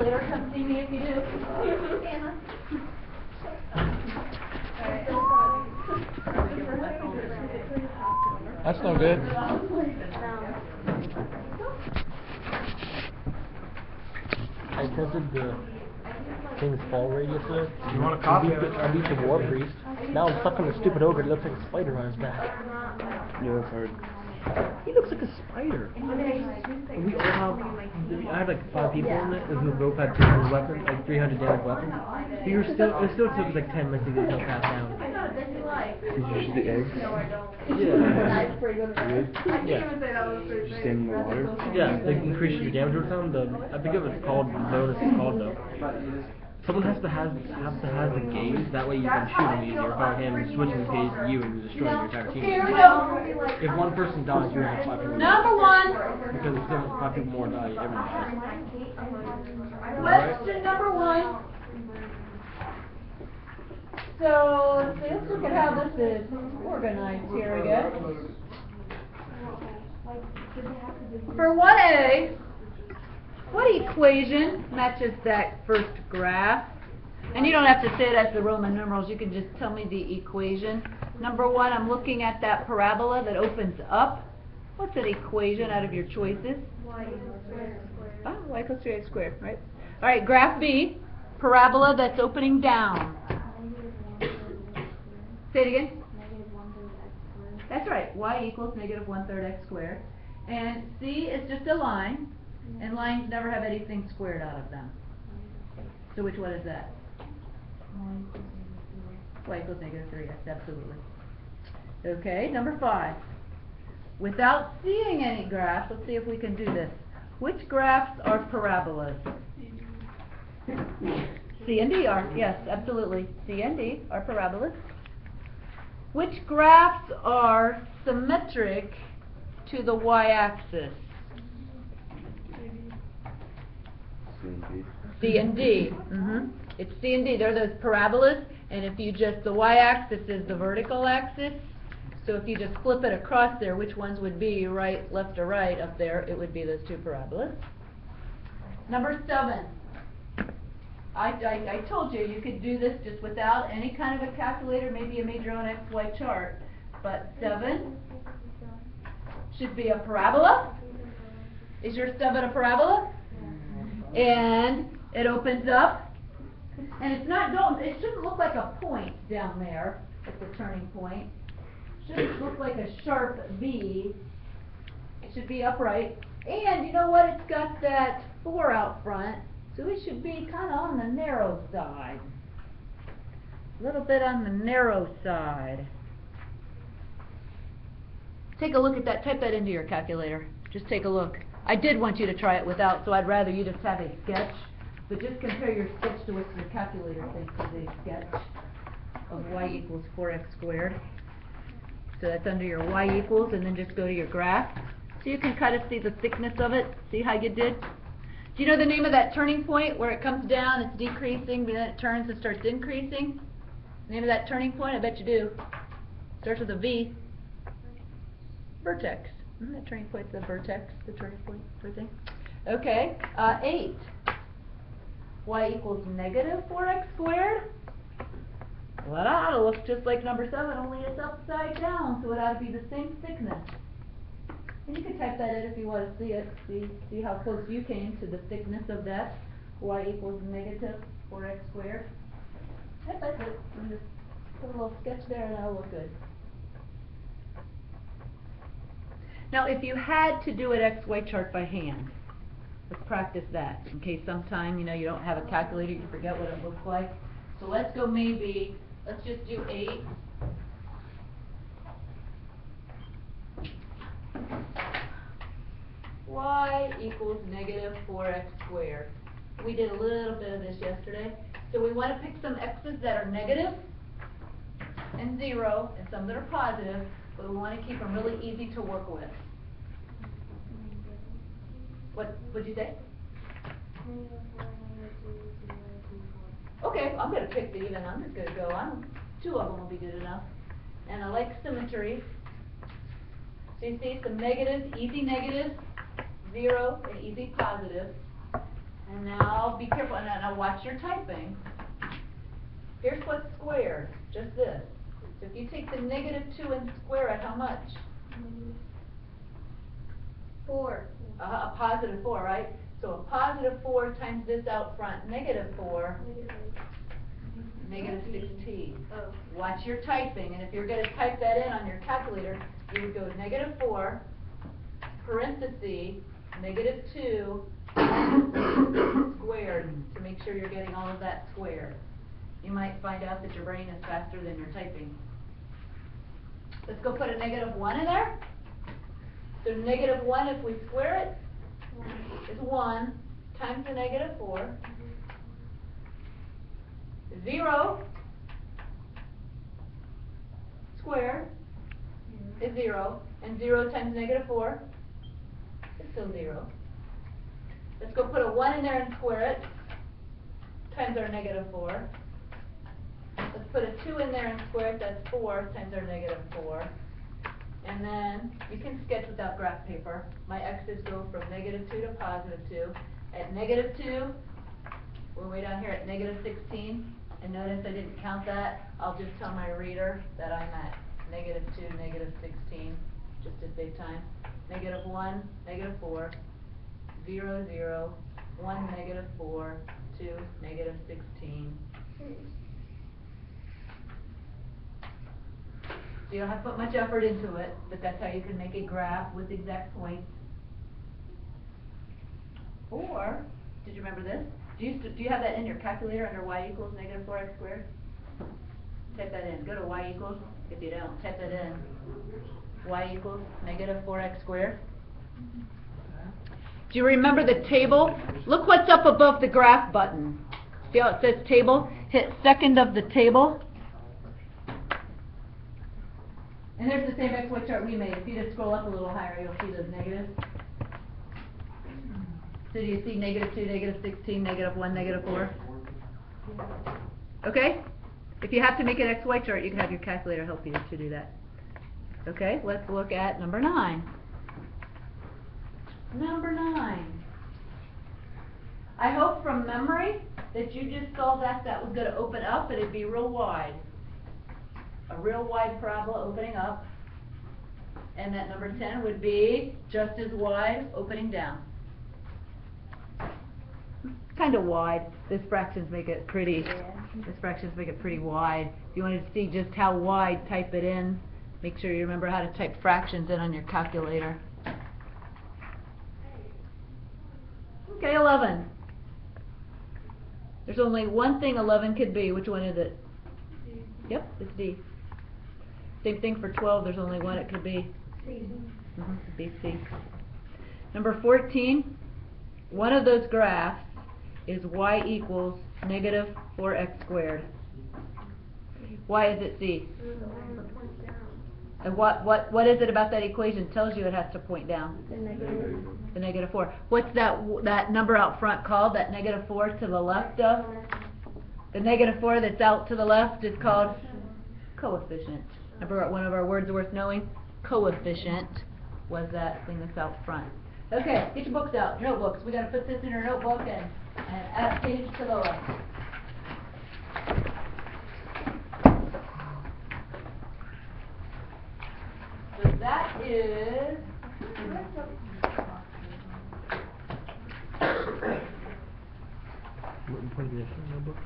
Later, come see me if you do. Anna. That's no good. I tested the thing's fall radius there. You want a copy of it? I beat the war priest. Now I'm stuck on the stupid ogre. It looks like a spider on his back. Yeah, that's hard. He looks like a spider. We all have. I had like 5 people in it, and we both had 300 weapons, like 300 damage weapons. But it still took us like 10 minutes to get the pass down. Did you use the eggs? Yeah. Did you stand in the water? Yeah, like increases your damage or something. I think it was called, bonus is called though. Someone has to have the gaze, that way you can shoot him easier without him switching his gaze to you and destroying your entire team. Here we go. If one person dies, you have 5 people. Number one. Because if 5 people more die, everyone dies. Question number one. So, let's look at how this is organized here again. For 1A, what equation matches that first graph? And you don't have to say it as the Roman numerals, you can just tell me the equation. Number one, I'm looking at that parabola that opens up. What's that equation out of your choices? Y equals 3x squared, right? Alright, graph B, parabola that's opening down. Say it again. That's right, y equals negative 1/3 x squared. And C is just a line, and lines never have anything squared out of them. So which one is that? Y equals negative 3x, absolutely. Okay, number 5. Without seeing any graphs, let's see if we can do this. Which graphs are parabolas? C and D are, yes, absolutely. C and D are parabolas. Which graphs are symmetric to the y-axis? C and D. It's C and D. They're those parabolas, and if you just, the y-axis is the vertical axis, so if you just flip it across there, which ones would be right, left, or right up there? It would be those two parabolas. Number 7. I told you you could do this just without any kind of a calculator. Maybe you made your own XY chart. But 7 should be a parabola. Is your 7 a parabola? And it opens up. And it's not, it shouldn't look like a point down there at the turning point. It shouldn't look like a sharp V. It should be upright. And you know what? It's got that 4 out front. So it should be kind of on the narrow side. A little bit on the narrow side. Take a look at that. Type that into your calculator. Just take a look. I did want you to try it without, so I'd rather you just have a sketch. But just compare your sketch to what your calculator thinks is a sketch of y equals 4x squared. So that's under your y equals, and then just go to your graph. So you can kind of see the thickness of it. See how you did? Do you know the name of that turning point where it comes down, it's decreasing, but then it turns and starts increasing? Name of that turning point? I bet you do. Starts with a V. Vertex. That turning point's a vertex, the turning point for thing. Okay, 8. Y equals negative 4x squared. Well, that ought to look just like number 7, only it's upside down, so it ought to be the same thickness. And you can type that in if you want to see it. See how close you came to the thickness of that. Y equals negative 4x squared. Yep, that's it. And just put a little sketch there and that'll look good. Now if you had to do an XY chart by hand, let's practice that in case sometime, you know, you don't have a calculator, you forget what it looks like. So let's go maybe, let's just do 8. Y equals negative 4x squared. We did a little bit of this yesterday. So we want to pick some x's that are negative and 0 and some that are positive, but we want to keep them really easy to work with. What'd you say? Okay, I'm going to pick the even. I'm just going to go on. 2 of them will be good enough. And I like symmetry. So you see some negatives, easy negatives, 0, and easy positive. And now be careful, and now watch your typing. Here's what's squared, just this. So if you take the -2 and square it, how much? 4. A positive 4, right? So a positive 4 times this out front, -4, -16. Oh. Watch your typing, and if you're going to type that in on your calculator, you would go -4, parentheses, -2, squared, to make sure you're getting all of that squared. You might find out that your brain is faster than your typing. Let's go put a -1 in there. So -1, if we square it, is 1 times the -4. 0 squared is 0, and 0 times -4 is still 0. Let's go put a 1 in there and square it, times our -4. Let's put a 2 in there and square it, that's 4 times our -4. And then, you can sketch without graph paper. My x's go from -2 to +2. At -2, we're way down here at -16. And notice I didn't count that. I'll just tell my reader that I'm at -2, -16, just as big time. -1, -4, 0, 0, 1, -4, 2, -16. So you don't have to put much effort into it, but that's how you can make a graph with exact points. Or, did you remember this? Do you have that in your calculator under y equals -4x squared? Type that in. Go to y equals, if you don't, type that in. Y equals -4x squared. Do you remember the table? Look what's up above the graph button. See how it says table? Hit second of the table. And there's the same XY chart we made. If you just scroll up a little higher, you'll see those negatives. So do you see -2, -16, -1, -4? Okay? If you have to make an XY chart, you can have your calculator help you to do that. Okay, let's look at number 9. Number 9. I hope from memory that you just saw that was going to open up and it'd be real wide. A real wide parabola opening up. And that number 10 would be just as wide opening down. Kind of wide. This fractions make it pretty. This fractions make it pretty wide. If you wanted to see just how wide, type it in. Make sure you remember how to type fractions in on your calculator. Okay, 11. There's only one thing 11 could be. Which one is it? D. Yep, it's D. Same thing for 12. There's only one it could be. C. It'd be C. Number 14. One of those graphs is y equals -4x squared. Why is it C? And what is it about that equation tells you it has to point down? The negative. The -4. What's that number out front called? That -4 to the left of? The -4 that's out to the left is called coefficient. Remember one of our words worth knowing? Coefficient was that thing that's out front. Okay, get your books out, your notebooks. We got to put this in our notebook and add a page to the left. So that is. What is this in the book?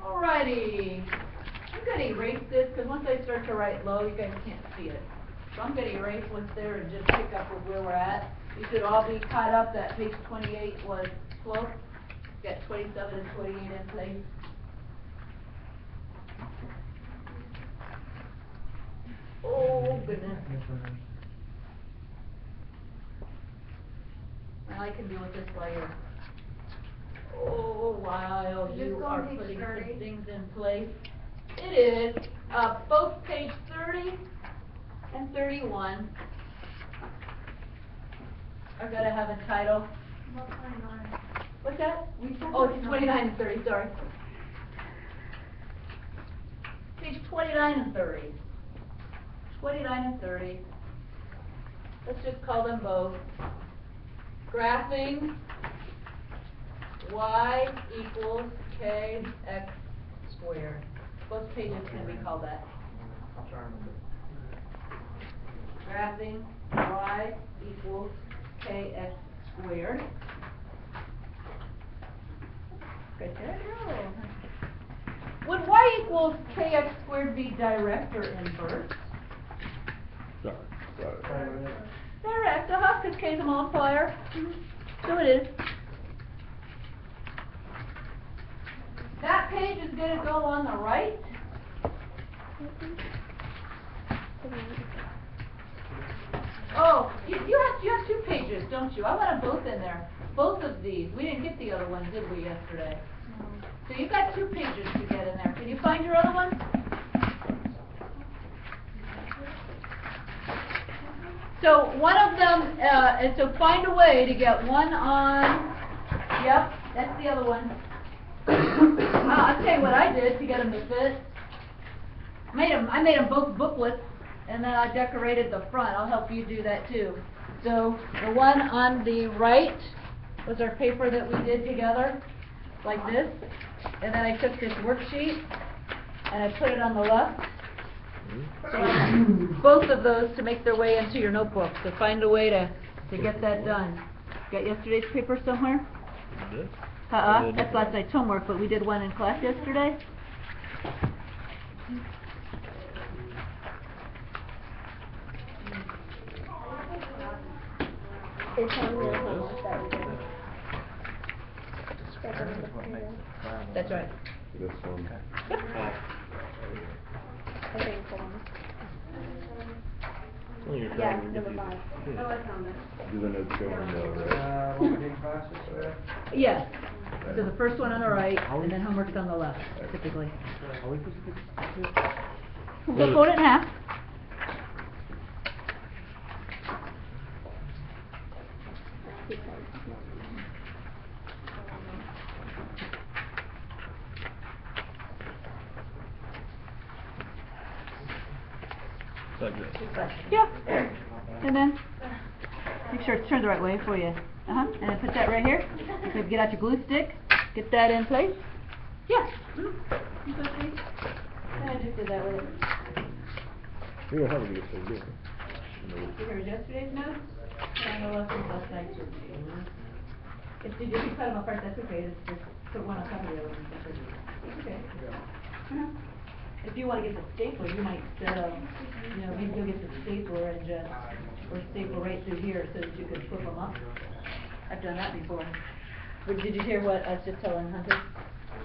Alrighty. I'm going to erase this because once I start to write low, you guys can't see it. So I'm going to erase what's there and just pick up with where we're at. You should all be caught up that page 28 was slope. Got 27 and 28 in place. Oh, goodness. Now I can deal with this later. Oh, while Is you this are on page putting 30? some things in place. It is, both page 30 and 31 are going to have a title. What 29? What's that? We said Oh, it's 29 and 30, sorry. Page 29 and 30. 29 and 30. let's just call them both. Graphing y equals kx squared. Both pages can be called that. Graphing y equals kx squared. Good job. Would y equals kx squared be direct or inverse? Sorry. Direct, because k is a multiplier. So it is. That page is going to go on the right. Oh, you have two pages, don't you? I want them both in there. Both of these. We didn't get the other one, did we, yesterday? So you've got 2 pages to get in there. Can you find your other one? So one of them, and so find a way to get one on, yep, that's the other one. I'll tell you what I did to get them to fit. I made them both booklets, and then I decorated the front. I'll help you do that too. So the one on the right was our paper that we did together, like this. And then I took this worksheet, and I put it on the left. So I want both of those to make their way into your notebook. So find a way to get that done. Got yesterday's paper somewhere? This? That's last night's homework, but we did one in class yesterday. That's right. This one. Oh, you're Yeah, trying to get number 5. these. Oh, I found it. Do the notes go on the right? Yes. So the first one on the right, and then homework's on the left, typically. So fold it in half. Like this. Yeah. And then make sure it's turned the right way for you. And then put that right here. Maybe get out your glue stick. Get that in place. Yeah. You go see. I just did that with it. We don't have a good thing, do we? Here was yesterday's notes. And the lessons last night's review. If you cut them apart, that's okay. Just put one on top of the other one. That's okay. If you want to get the stapler, you might, maybe you'll get the stapler and just, or staple right through here so that you can flip them up. I've done that before. But did you hear what I was just telling Hunter?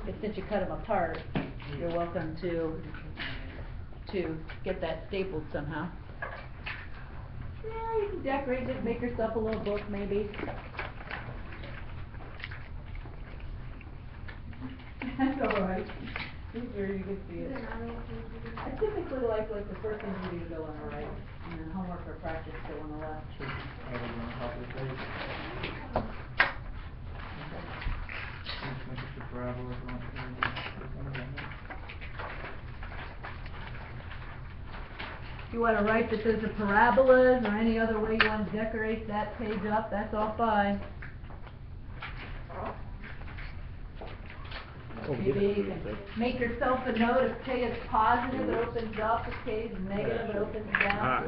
If since you cut them apart, you're welcome to get that stapled somehow. Yeah, you can decorate it, make yourself a little book maybe. That's alright. This is where you can see it. I typically like the first thing you do to go on the right, and then homework or practice go on the left. If you want to write that there's a parabolas or any other way you want to decorate that page up, that's all fine. Maybe you can make yourself a note. If K is positive, it opens up. If K is negative, it opens down.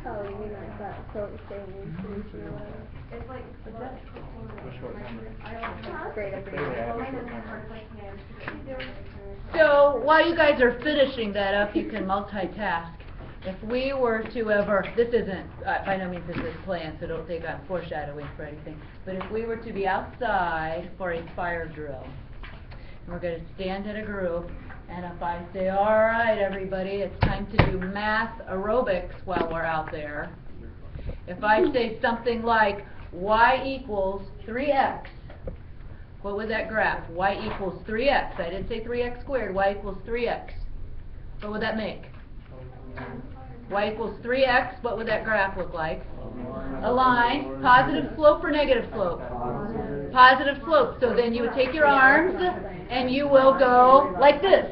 Oh, you mean like that, so it's saying information or whatever? It's like, Great, So, while you guys are finishing that up, you can multitask. If we were to ever, this isn't, by no means is this planned, so don't think I'm foreshadowing for anything, but if we were to be outside for a fire drill, and we're going to stand in a group, and if I say, all right, everybody, it's time to do math aerobics while we're out there, if I say something like y equals 3x, what was that graph? Y equals 3x. I didn't say 3x squared. Y equals 3x. What would that make? Y equals 3x. What would that graph look like? A line. Positive slope or negative slope? Positive slope. So then you would take your arms and you will go like this.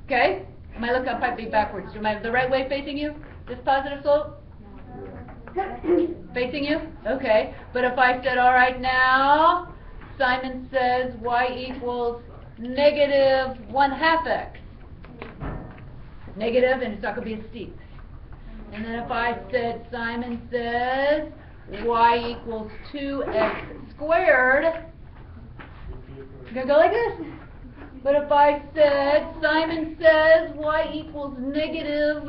Okay? Am I looking up? Might be backwards. Am I the right way facing you? This positive slope? Facing you? Okay. But if I said, all right, now, Simon says y equals negative 1/2 x. Negative, and it's not going to be as steep. And then if I said, Simon says y equals 2x squared, you're going to go like this. But if I said, Simon says y equals negative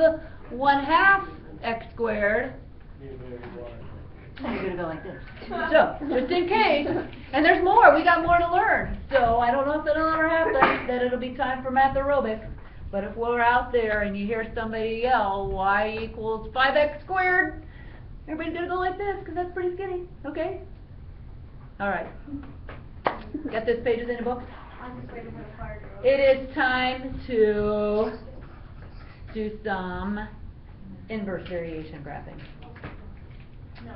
1/2 x squared, you're going to go like this. So, just in case, and there's more, we got more to learn. So, I don't know if it'll ever happen, that it'll be time for math aerobics. But if we're out there and you hear somebody yell, y equals 5x squared, everybody's going to go like this, because that's pretty skinny. Okay? Alright. Got those pages in the book? I'm just waiting for the fire to go. It is time to do some inverse variation graphing.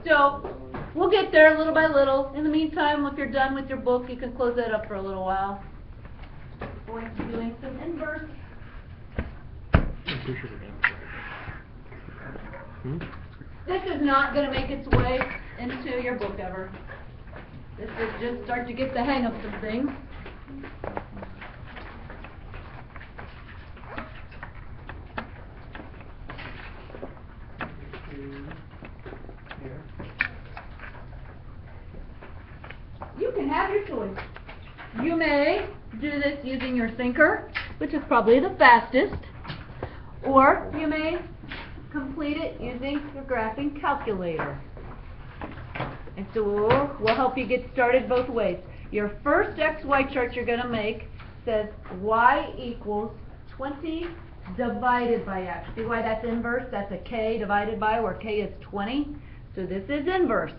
So, we'll get there little by little. In the meantime, if you're done with your book, you can close that up for a little while. We're going to be doing some inverse. This is not going to make its way into your book ever. This is just start to get the hang of some things. You can have your choice. You may do this using your thinker, which is probably the fastest, or you may complete it using your graphing calculator. And so we'll help you get started both ways. Your first XY chart you're going to make says y equals 20 divided by x. See why that's inverse? That's a k divided by, where k is 20. So this is inverse.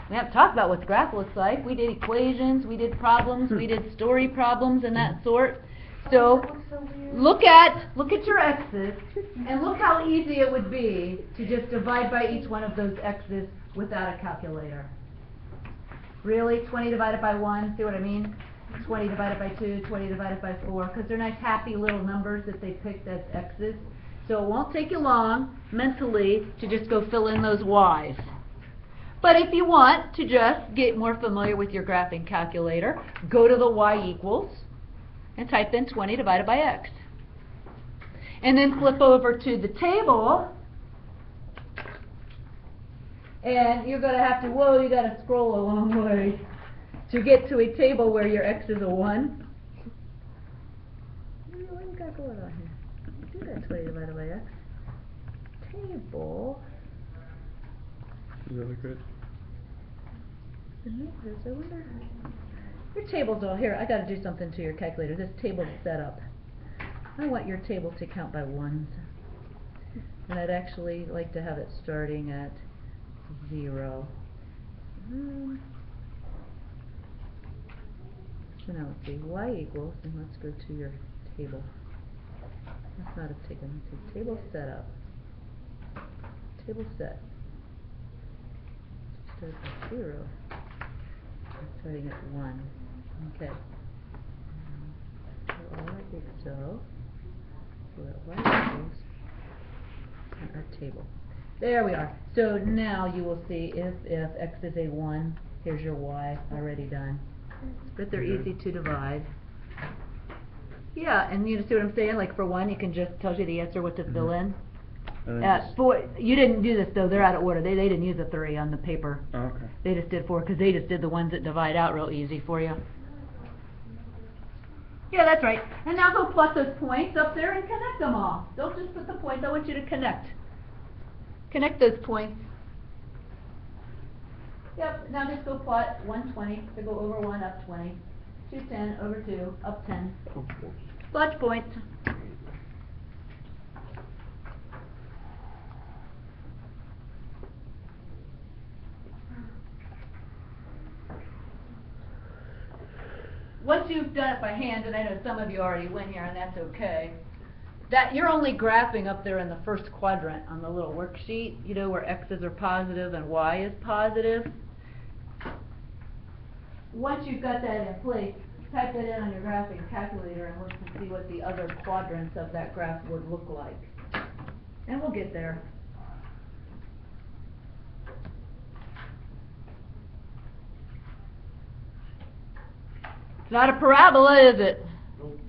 We haven't talked about what the graph looks like. We did equations, we did problems, we did story problems and that sort. So look at your x's and look how easy it would be to just divide by each one of those x's without a calculator. Really? 20 divided by 1? See what I mean? 20 divided by 2, 20 divided by 4, because they're nice happy little numbers that they picked as x's. So it won't take you long mentally to just go fill in those y's. But if you want to just get more familiar with your graphing calculator, go to the y equals and type in 20 divided by x. And then flip over to the table, and you're going to have to, you got to scroll a long way to get to a table where your x is a 1. What do you got going on here? Do that 20 divided by x. Table. Really good. I wonder. Your table's all here. I got to do something to your calculator. This table's set up. I want your table to count by ones. And I'd actually like to have it starting at 0. So now let's see, y equals, and let's go to your table. That's not a taken. Let's see, table set up. Table set. Starts at 0. Starting at 1. Okay. So that y equals our table. There we are. So now you will see if x is a 1, here's your y already done. But they're easy to divide. Yeah, and you see what I'm saying? Like for 1, you can just tells you the answer what to fill in. You didn't do this though. They're out of order. They didn't use a 3 on the paper. Oh, okay. They just did 4 because they just did the ones that divide out real easy for you. Yeah, that's right. And now go plot those points up there and connect them all. Don't just put the points. I want you to connect. Connect those points. Yep, now just go plot 120 to go over 1 up 20. 210 over 2 up 10. Plot points. Once you've done it by hand, and I know some of you already went here, and that's okay, that you're only graphing up there in the first quadrant on the little worksheet, you know, where x's are positive and y is positive. Once you've got that in place, type it in on your graphing calculator and look to see what the other quadrants of that graph would look like. And we'll get there. It's not a parabola, is it? Nope.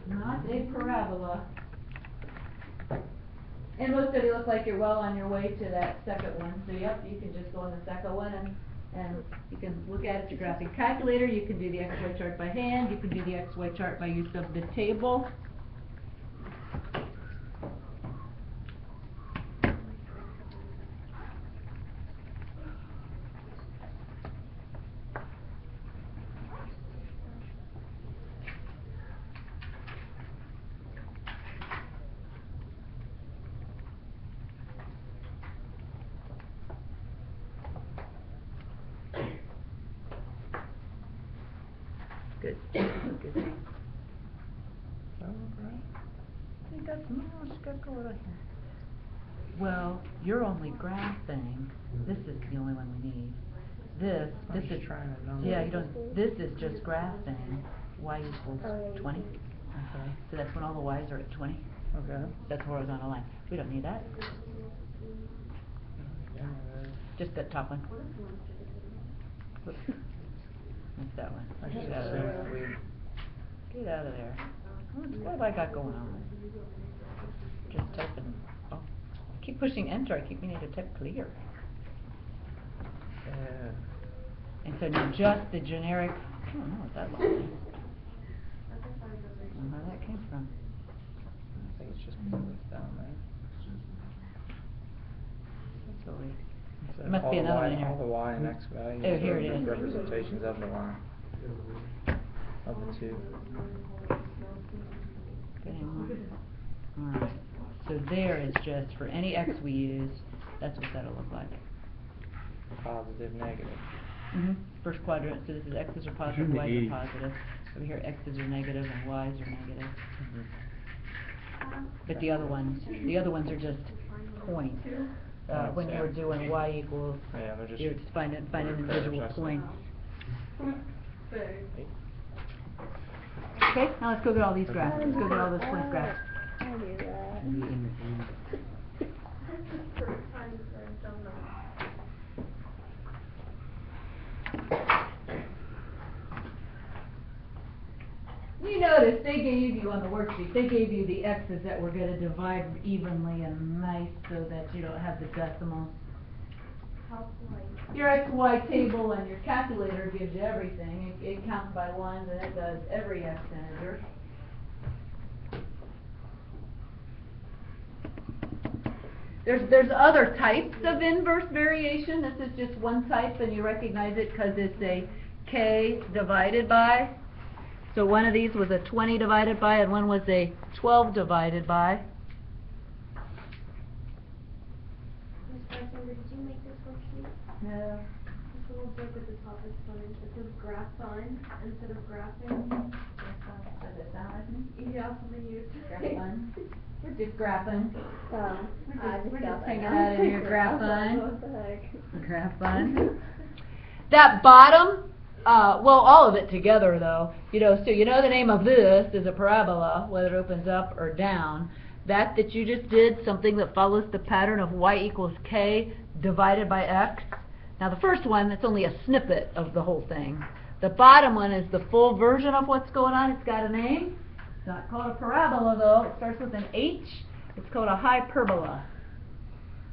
Not a parabola. And most of you look like you're well on your way to that second one. So yep, you can just go on the second one and you can look at it, your graphing calculator. You can do the XY chart by hand. You can do the XY chart by use of the table. Good. Good. You got some more stuff going on here. Well, you're only graphing. This is the only one we need. This is trying to yeah. You don't. This is just graphing. Y equals 20. Okay. So that's when all the y's are at 20. Okay. That's horizontal line. We don't need that. Just that top one. Whoops. That's that one. I should Get out of there. Get out of there. What have I got going on? Just typing. Oh, I keep pushing enter. I keep meaning to type clear. And so now just the generic. I don't know what that line is. I don't know where that came from. I think it's just because it's down there. That's what we. So There must all be the another y, one in here. all the y and x values Oh, here it are is. representations of the line. Of the two. Alright. So there is just for any x we use, that's what that'll look like. Positive, negative. First quadrant, so this is x's are positive, Shouldn't be y's 80. are positive. Over here x's are negative and y's are negative. But the other ones are just points. When you're doing y equals, Yeah, they're just you're just finding individual adjusting. points. Okay, now let's go get all these graphs. Let's go get all those point graphs. I do that. You notice they gave you on the worksheet, they gave you the x's that we're going to divide evenly and nice so that you don't have the decimals. Your XY table and your calculator gives you everything. It counts by ones and it does every x integer. There's other types of inverse variation. This is just one type and you recognize it because it's a k divided by. So one of these was a 20 divided by and one was a 12 divided by. Miss Bartender, did you make this worksheet? No. This little book at the top is fun. It says graph fun instead of graphing. Does it sound like me? Yeah, something you. Graph fun. We're just graphing. We're just hanging out in your graph fun. What the heck? Graph fun. That bottom, well, all of it together though. So you know the name of this is a parabola, whether it opens up or down. That you just did, something that follows the pattern of y equals k divided by x. Now the first one, that's only a snippet of the whole thing. The bottom one is the full version of what's going on. It's got a name. It's not called a parabola though. It starts with an H. It's called a hyperbola.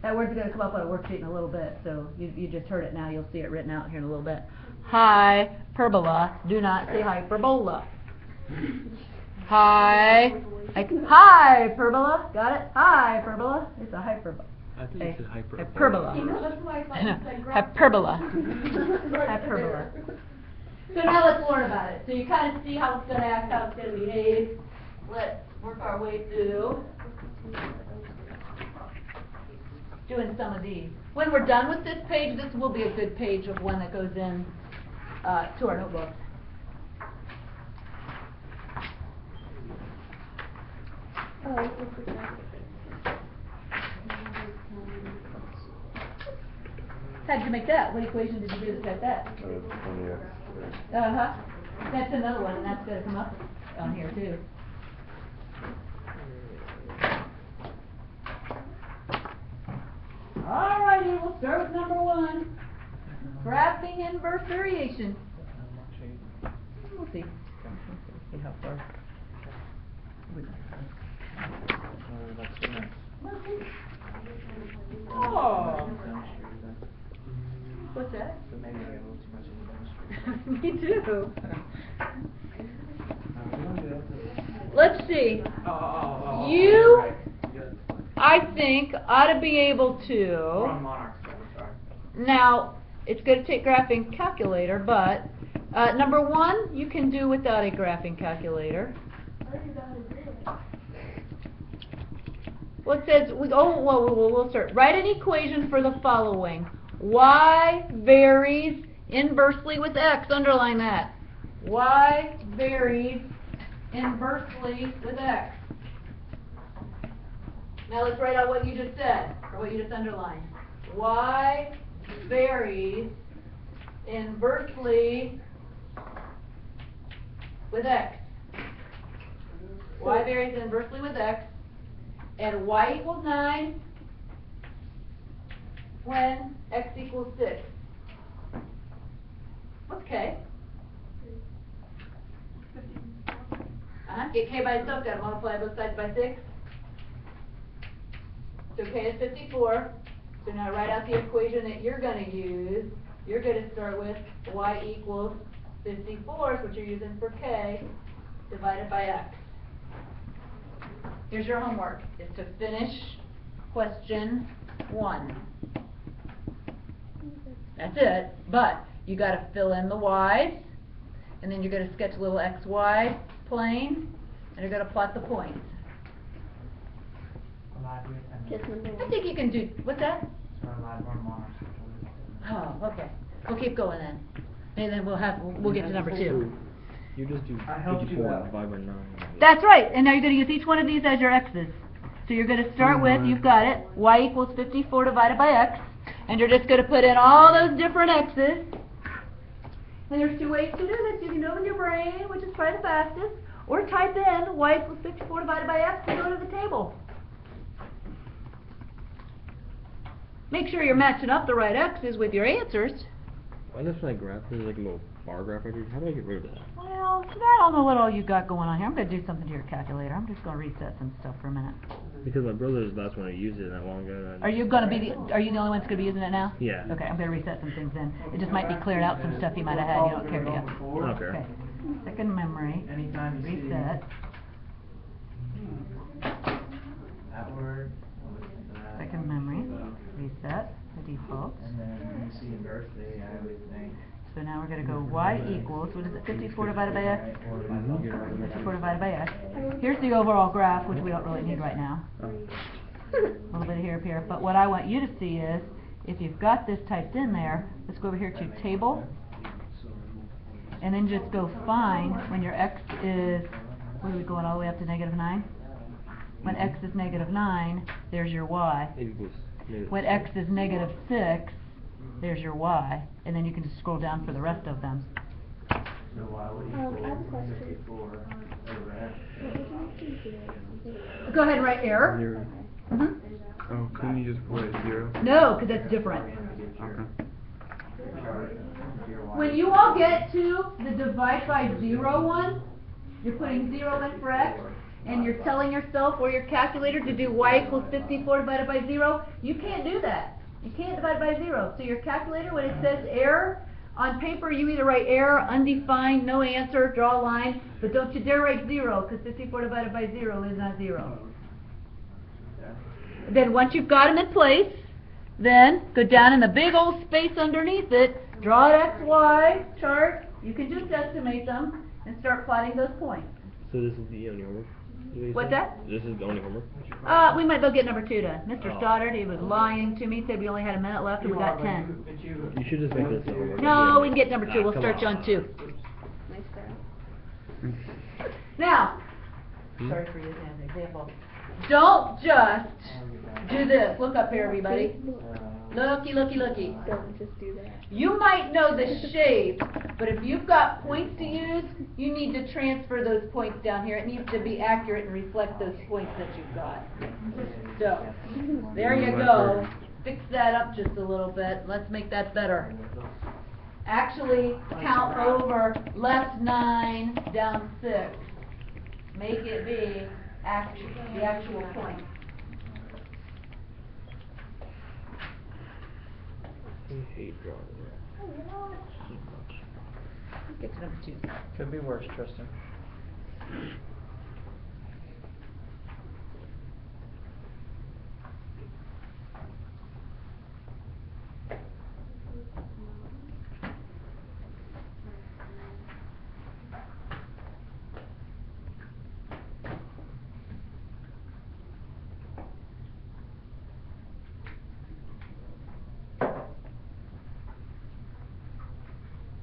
That word's going to come up on a worksheet in a little bit, so you just heard it now. You'll see it written out here in a little bit. Hyperbola. Do not say hyperbola. Hyperbola. Got it? Hyperbola. It's a hyperbola. I think it's a hyperbola. Hyperbola. Hyperbola. Hyperbola. So now let's learn about it. So you kind of see how it's going to act, how it's going to behave. Let's work our way through doing some of these. When we're done with this page, this will be a good page of one that goes in to our notebook. How did you make that? What equation did you do to set that? 20x. Uh-huh. That's another one, and that's going to come up on here, too. Alrighty, we'll start with number 1. Graphing inverse variation. We'll see. See how far. Oh. What's that? So maybe I got a little too much in the Me too. Let's see. You, I think, ought to be able to. Now, it's going to take graphing calculator, but number 1, you can do without a graphing calculator. Well, it says, we'll start. Write an equation for the following. Y varies inversely with x. Underline that. Y varies inversely with x. Now let's write out what you just said, or what you just underlined. Y varies inversely with x. Y varies inversely with x. And y equals 9 when x equals 6. What's k? Get k by itself, got to multiply both sides by 6. So k is 54. So now write out the equation that you're going to use. You're going to start with y equals 54, is what you're using for k, divided by x. Here's your homework, is to finish question 1. That's it, but you got to fill in the y's, and then you're going to sketch a little xy plane, and you're going to plot the points. I think you can do, what's that? Oh, okay. We'll keep going then. And then we'll get to number 2. You just do 54 divided by 9. That's right, and now you're going to use each one of these as your x's. So you're going to start with, you've got it, y equals 54 divided by x, and you're just going to put in all those different x's. And there's two ways to do this. You can do it with your brain, which is probably the fastest, or type in y equals 54 divided by x and go to the table. Make sure you're matching up the right x's with your answers. Why does my graph there's like a little bar graph right here? How do I get rid of that? Well, I don't know what all you got going on here. I'm going to do something to your calculator. I'm just going to reset some stuff for a minute. Because my brother's the last one who used it not long ago. Are you going to be are you the only one that's going to be using it now? Yeah. Okay, I'm going to reset some things then. It just might be cleared out some stuff you might have had. You don't care, do you? Okay. Okay. Second memory. Reset. That word. Second memory. Reset the defaults. And then when you see birthday, I would think. So now we're going to go y equals, what is it, 54 divided by x? 54 divided by x. Here's the overall graph, which we don't really need right now. A little bit here, here. But what I want you to see is, if you've got this typed in there, let's go over here to table. And then just go find when your x is, what are we going all the way up to -9? When x is -9, there's your y. When x is -6, there's your y. And then you can just scroll down for the rest of them. So why would I have a question. 54 over X? What would you do something? Go ahead and write error. Zero. Mhm. Oh, couldn't you just put a 0? No, because that's different. Okay. When you all get to the divide by 0 one, you're putting 0 in for x, and you're telling yourself or your calculator to do y equals 54 divided by 0, you can't do that. You can't divide by 0. So your calculator, when it says error, on paper you either write error, undefined, no answer, draw a line, but don't you dare write 0, because 54 divided by 0 is not 0. Then once you've got them in place, then go down in the big old space underneath it, draw an XY chart, you can just estimate them, and start plotting those points. So this is the only homework? What's that? This is the only homework? We might as well get number 2 done. Mr. Oh. Stoddard, he was lying to me, said we only had a minute left, and we got 10. You should just make this the homework. No, we can get number 2, we'll come start you on 2. Nice graph. Now, sorry for using as an example. Don't just do this. Look up here, everybody. Looky, looky, looky. Don't just do that. You might know the shape, but if you've got points to use, you need to transfer those points down here. It needs to be accurate and reflect those points that you've got. So, there you go. Fix that up just a little bit. Let's make that better. Actually, count over left 9, down 6. Make it be the actual point. I hate drawing. Oh, you know what? Let's get to number 2. Could be worse, Tristan.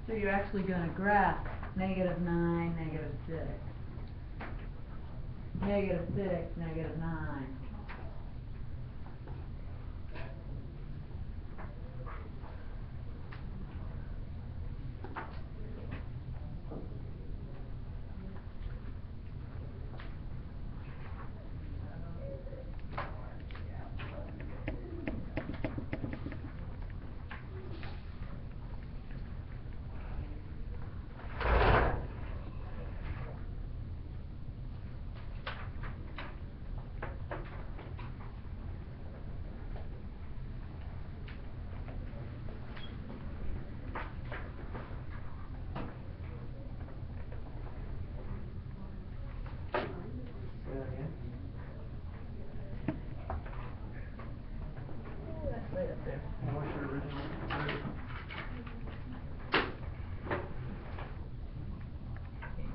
So you're actually going to graph -9, -6. -6, -9.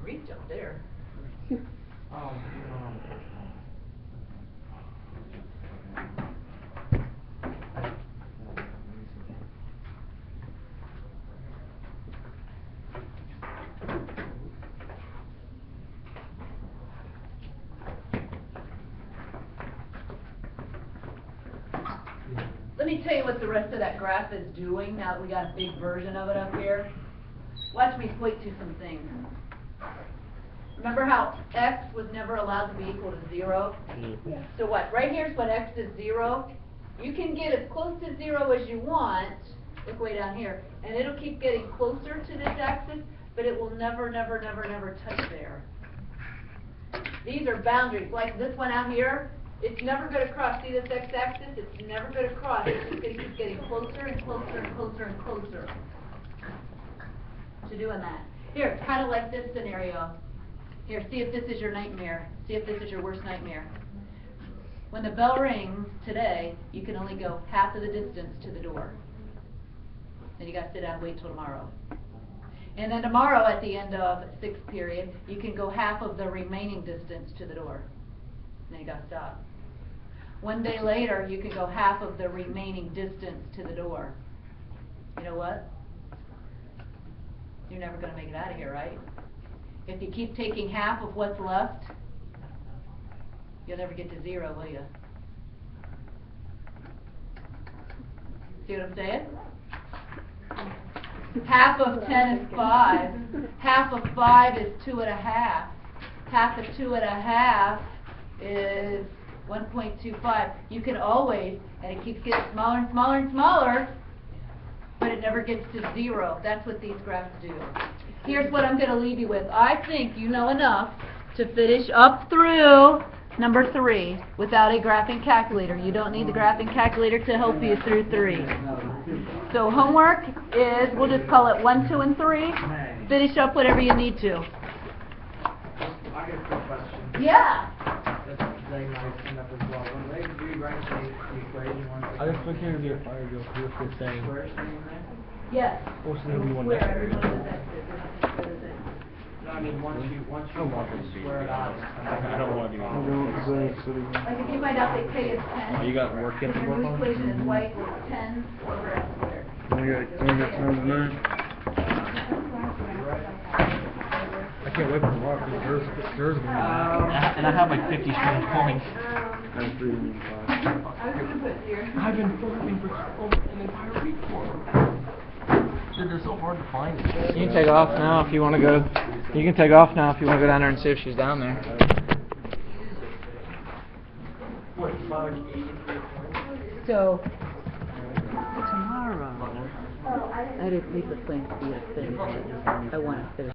Reach up there. Let me tell you what the rest of that graph is doing now that we got a big version of it up here. Watch me point to some things. Remember how x was never allowed to be equal to 0? So what? Right here's what x is 0. You can get as close to 0 as you want. Look way down here. And it'll keep getting closer to this axis, but it will never, never, never, never touch there. These are boundaries. Like this one out here, it's never going to cross. See this x-axis? It's never going to cross. It's just going to keep getting closer and closer and closer and closer to doing that. Here, it's kind of like this scenario. Here, see if this is your nightmare. See if this is your worst nightmare. When the bell rings today, you can only go half of the distance to the door. Then you got to sit down and wait till tomorrow. And then tomorrow at the end of 6th period, you can go half of the remaining distance to the door. Then you got to stop. One day later, you can go half of the remaining distance to the door. You know what? You're never going to make it out of here, right? If you keep taking half of what's left, you'll never get to 0, will you? See what I'm saying? Half of 10 is 5. Half of 5 is 2.5. Half of 2.5 is 1.25. You can always, and it keeps getting smaller and smaller and smaller, but it never gets to 0. That's what these graphs do. Here's what I'm going to leave you with. I think you know enough to finish up through number 3 without a graphing calculator. You don't need the graphing calculator to help you through 3. So homework is, we'll just call it 1, 2, and 3. Finish up whatever you need to. I got a quick question. Yeah. That's very nice enough as well. When they do write the equation, I just looked here your fire go through what it's saying. square thing in there? Yes. What's the number one Where next everyone to is X's. No, I mean, once you square it out. I don't want to do I that. don't think so. Like if you find out they K is 10. Oh, you got work yet to Your work new on? equation is y equals 10 over x squared. Only got time tonight. I can't wait for tomorrow because there's gonna be and I have like 50 strong points. I'm 3 and 5. I was gonna put here. I've been farming for an entire week for them. Dude, they're so hard to find. You can take off now if you want to go. You can take off now if you want to go down there and see if she's down there. So, tomorrow, I didn't leave the plan to be a thing. I want to finish.